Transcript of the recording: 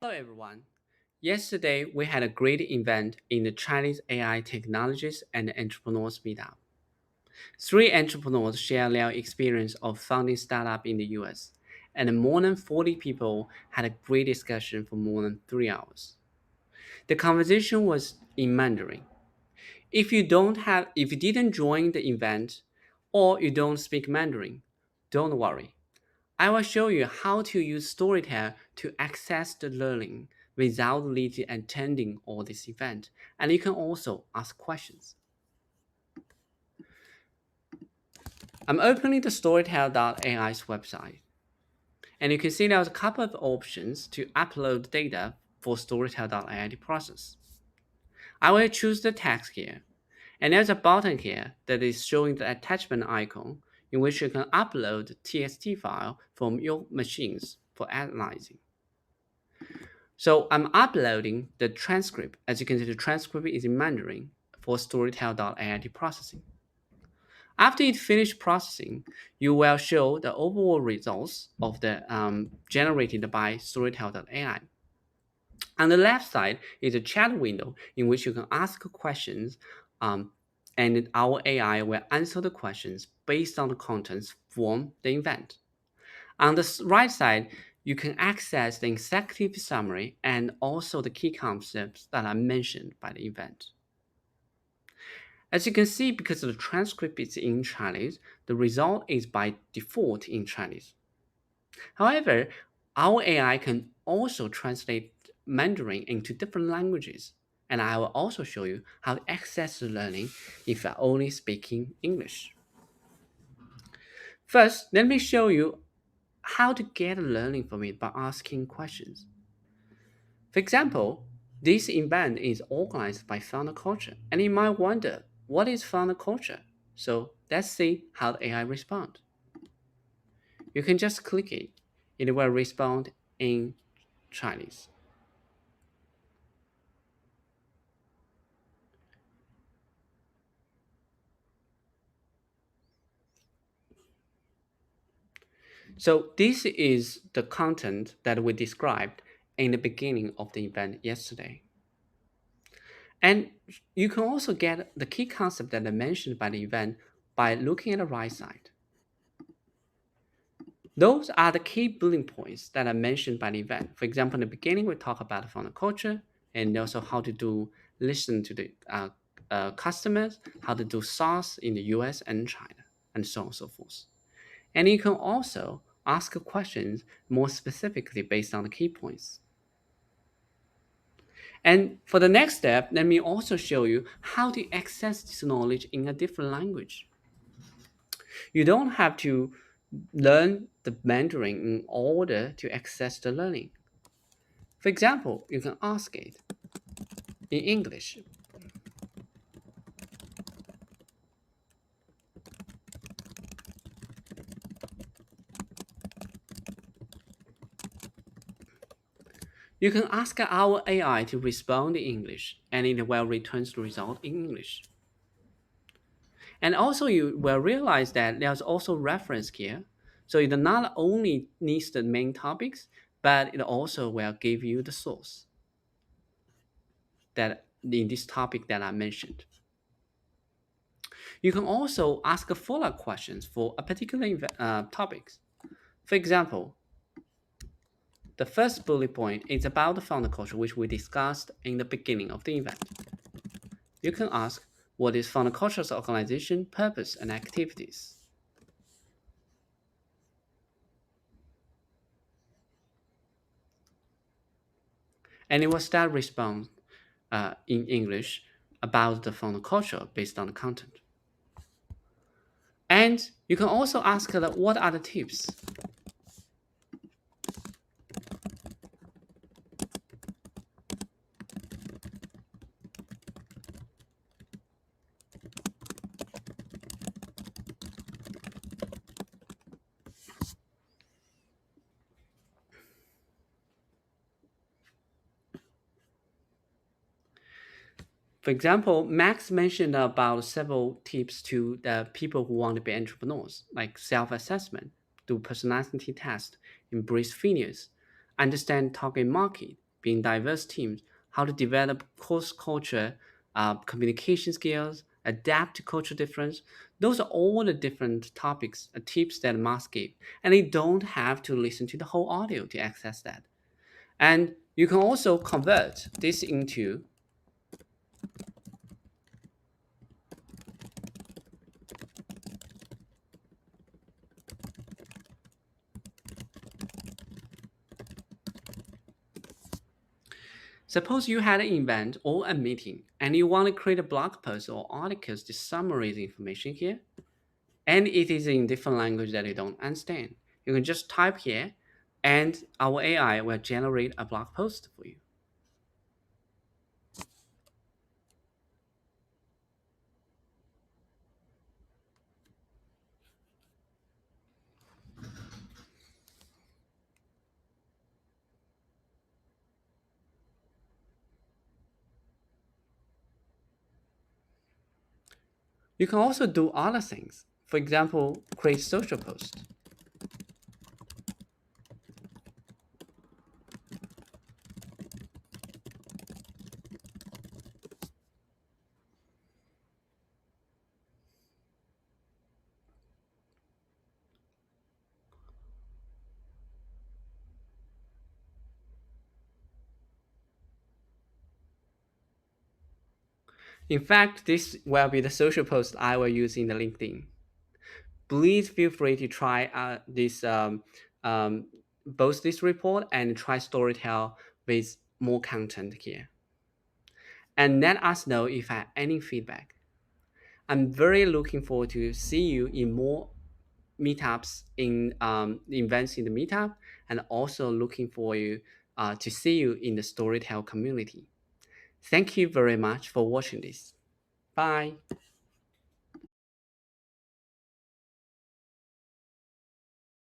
Hello everyone. Yesterday we had a great event in the Chinese AI Technologists and Entrepreneurs Meetup. Three entrepreneurs shared their experience of founding startup in the US, and more than 40 people had a great discussion for more than 3 hours. The conversation was in Mandarin. If you didn't join the event or you don't speak Mandarin, don't worry. I will show you how to use Storytel to access the learning without literally attending all this event. And you can also ask questions. I'm opening the Storytel.ai's website. And you can see there's a couple of options to upload data for Storytel.ai to process. I will choose the text here. And there's a button here that is showing the attachment icon in which you can upload the TXT file from your machines for analyzing. So I'm uploading the transcript. As you can see, the transcript is in Mandarin for Storytel.ai processing. After it finished processing, you will show the overall results of the generated by Storytel.ai. On the left side is a chat window in which you can ask questions, and our AI will answer the questions based on the contents from the event. On the right side, you can access the executive summary and also the key concepts that are mentioned by the event. As you can see, because the transcript is in Chinese, the result is by default in Chinese. However, our AI can also translate Mandarin into different languages, and I will also show you how to access the learning if you're only speaking English. First, let me show you how to get learning from it by asking questions. For example, this event is organized by Founder Culture, and you might wonder, what is Founder Culture? So let's see how the AI respond. You can just click it. It will respond in Chinese. So this is the content that we described in the beginning of the event yesterday. And you can also get the key concept that I mentioned by the event by looking at the right side. Those are the key bullet points that are mentioned by the event. For example, in the beginning, we talk about the founder culture and also how to listen to the customers, how to do SaaS in the US and China, and so on and so forth. And you can also ask questions more specifically based on the key points. And for the next step, let me also show you how to access this knowledge in a different language. You don't have to learn the Mandarin in order to access the learning. For example, you can ask it in English. You can ask our AI to respond in English, and it will return the result in English. And also you will realize that there's also reference here. So it not only needs the main topics, but it also will give you the source that in this topic that I mentioned. You can also ask follow-up questions for a particular topics. For example, the first bullet point is about the founder culture, which we discussed in the beginning of the event. You can ask, what is founder culture's organization, purpose, and activities? And it will start respond in English about the founder culture based on the content. And you can also ask what are the tips. For example, Max mentioned about several tips to the people who want to be entrepreneurs, like self-assessment, do personality test, embrace failures, understand target market, being diverse teams, how to develop cross culture communication skills, adapt to cultural difference. Those are all the different topics, tips that must give, and you don't have to listen to the whole audio to access that. And you can also convert this into. Suppose you had an event or a meeting and you want to create a blog post or articles to summarize the information here, and it is in different language that you don't understand. You can just type here and our AI will generate a blog post for you. You can also do other things. For example, create social posts. In fact, this will be the social post I will use in the LinkedIn. Please feel free to try this um, both this report and try Storytel with more content here. And let us know if I have any feedback. I'm very looking forward to see you in more meetups in events in the meetup, and also looking for you to see you in the Storytel community. Thank you very much for watching this. Bye.